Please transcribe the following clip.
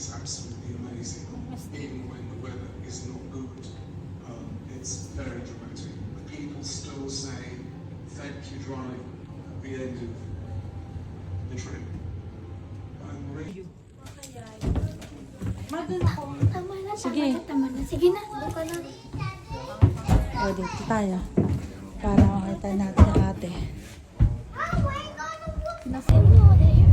is absolutely amazing, even when the weather is not good. It's very dramatic. The people still say thank you drive at the end of the trip. I'm really Tama na, Sige. tama na. Sige na, buka na. O, dito tayo. Para makita natin ang ate. Nothing more there.